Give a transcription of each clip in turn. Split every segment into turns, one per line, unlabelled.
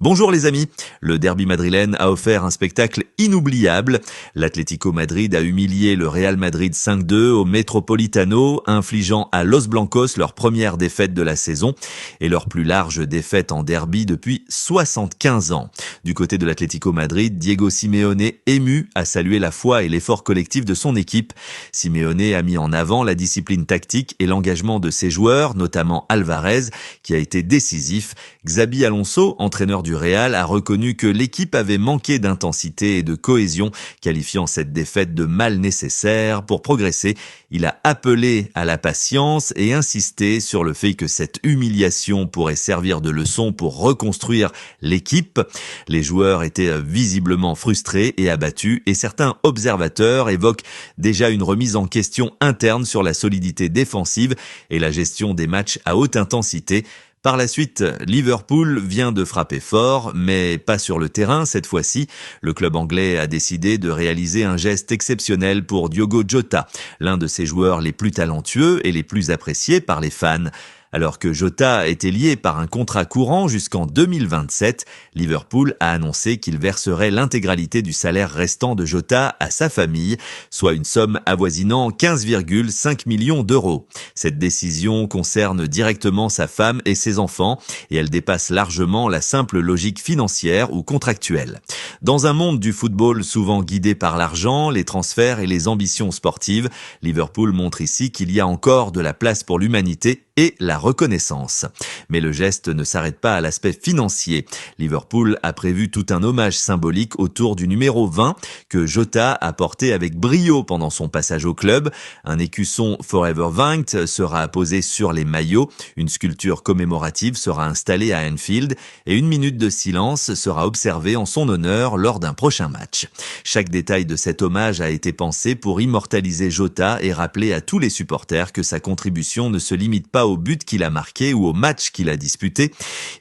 Bonjour les amis, le derby madrilène a offert un spectacle inoubliable. L'Atlético Madrid a humilié le Real Madrid 5-2 au Metropolitano, infligeant à Los Blancos leur première défaite de la saison et leur plus large défaite en derby depuis 75 ans. Du côté de l'Atlético Madrid, Diego Simeone, ému, a salué la foi et l'effort collectif de son équipe. Simeone a mis en avant la discipline tactique et l'engagement de ses joueurs, notamment Alvarez, qui a été décisif. Xabi Alonso, entraîneur du Real, a reconnu que l'équipe avait manqué d'intensité et de cohésion, qualifiant cette défaite de mal nécessaire. Pour progresser, il a appelé à la patience et insisté sur le fait que cette humiliation pourrait servir de leçon pour reconstruire l'équipe. Les joueurs étaient visiblement frustrés et abattus et certains observateurs évoquent déjà une remise en question interne sur la solidité défensive et la gestion des matchs à haute intensité. Par la suite, Liverpool vient de frapper fort, mais pas sur le terrain cette fois-ci. Le club anglais a décidé de réaliser un geste exceptionnel pour Diogo Jota, l'un de ses joueurs les plus talentueux et les plus appréciés par les fans. Alors que Jota était lié par un contrat courant jusqu'en 2027, Liverpool a annoncé qu'il verserait l'intégralité du salaire restant de Jota à sa famille, soit une somme avoisinant 15,5 millions d'euros. Cette décision concerne directement sa femme et ses enfants et elle dépasse largement la simple logique financière ou contractuelle. Dans un monde du football souvent guidé par l'argent, les transferts et les ambitions sportives, Liverpool montre ici qu'il y a encore de la place pour l'humanité et la reconnaissance. Mais le geste ne s'arrête pas à l'aspect financier. Liverpool a prévu tout un hommage symbolique autour du numéro 20 que Jota a porté avec brio pendant son passage au club. Un écusson Forever 20 sera apposé sur les maillots, une sculpture commémorative sera installée à Anfield et une minute de silence sera observée en son honneur lors d'un prochain match. Chaque détail de cet hommage a été pensé pour immortaliser Jota et rappeler à tous les supporters que sa contribution ne se limite pas au but qu'il a marqué ou au match qu'il a disputé.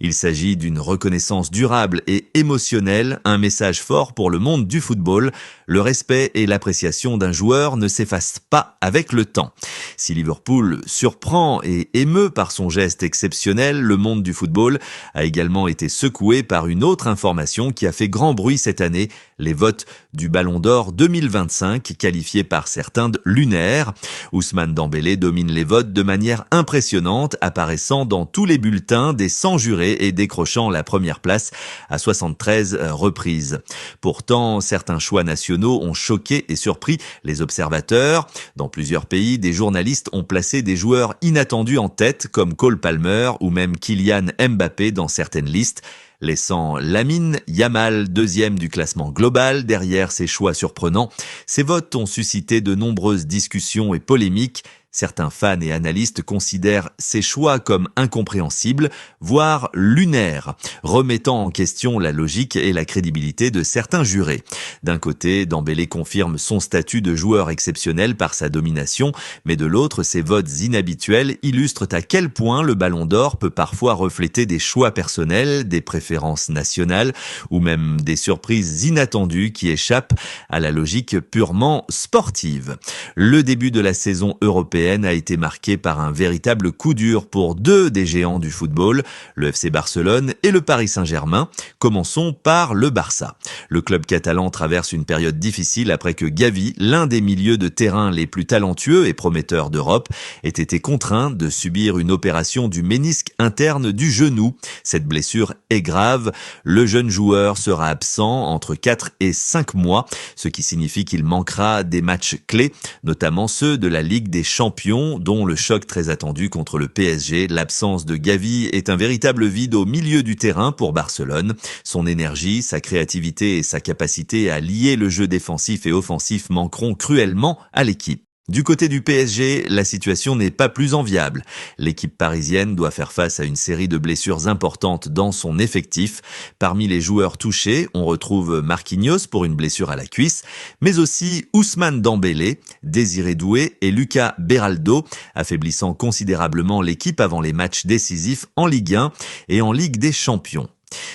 Il s'agit d'une reconnaissance durable et émotionnelle, un message fort pour le monde du football. Le respect et l'appréciation d'un joueur ne s'effacent pas avec le temps. Si Liverpool surprend et émeut par son geste exceptionnel, le monde du football a également été secoué par une autre information qui a fait grand bruit cette année, les votes du Ballon d'Or 2025, qualifiés par certains de lunaires. Ousmane Dembélé domine les votes de manière impressionnante, apparaissant dans tous les bulletins des 100 jurés et décrochant la première place à 73 reprises. Pourtant, certains choix nationaux ont choqué et surpris les observateurs. Dans plusieurs pays, des journalistes ont placé des joueurs inattendus en tête, comme Cole Palmer ou même Kylian Mbappé dans certaines listes, laissant Lamine Yamal deuxième du classement global derrière ces choix surprenants. Ces votes ont suscité de nombreuses discussions et polémiques. Certains fans et analystes considèrent ces choix comme incompréhensibles, voire lunaires, remettant en question la logique et la crédibilité de certains jurés. D'un côté, Dembélé confirme son statut de joueur exceptionnel par sa domination, mais de l'autre, ces votes inhabituels illustrent à quel point le Ballon d'Or peut parfois refléter des choix personnels, des préférences nationales ou même des surprises inattendues qui échappent à la logique purement sportive. Le début de la saison européenne a été marqué par un véritable coup dur pour deux des géants du football, le FC Barcelone et le Paris Saint-Germain. Commençons par le Barça. Le club catalan traverse une période difficile après que Gavi, l'un des milieux de terrain les plus talentueux et prometteurs d'Europe, ait été contraint de subir une opération du ménisque interne du genou. Cette blessure est grave. Le jeune joueur sera absent entre 4 et 5 mois, ce qui signifie qu'il manquera des matchs clés, notamment ceux de la Ligue des Champions, dont le choc très attendu contre le PSG. L'absence de Gavi est un véritable vide au milieu du terrain pour Barcelone. Son énergie, sa créativité et sa capacité à lier le jeu défensif et offensif manqueront cruellement à l'équipe. Du côté du PSG, la situation n'est pas plus enviable. L'équipe parisienne doit faire face à une série de blessures importantes dans son effectif. Parmi les joueurs touchés, on retrouve Marquinhos pour une blessure à la cuisse, mais aussi Ousmane Dembélé, Désiré Doué et Lucas Beraldo, affaiblissant considérablement l'équipe avant les matchs décisifs en Ligue 1 et en Ligue des Champions.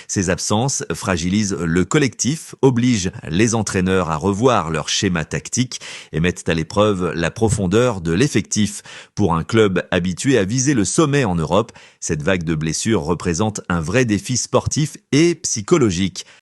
Ces absences fragilisent le collectif, obligent les entraîneurs à revoir leur schéma tactique et mettent à l'épreuve la profondeur de l'effectif. Pour un club habitué à viser le sommet en Europe, cette vague de blessures représente un vrai défi sportif et psychologique.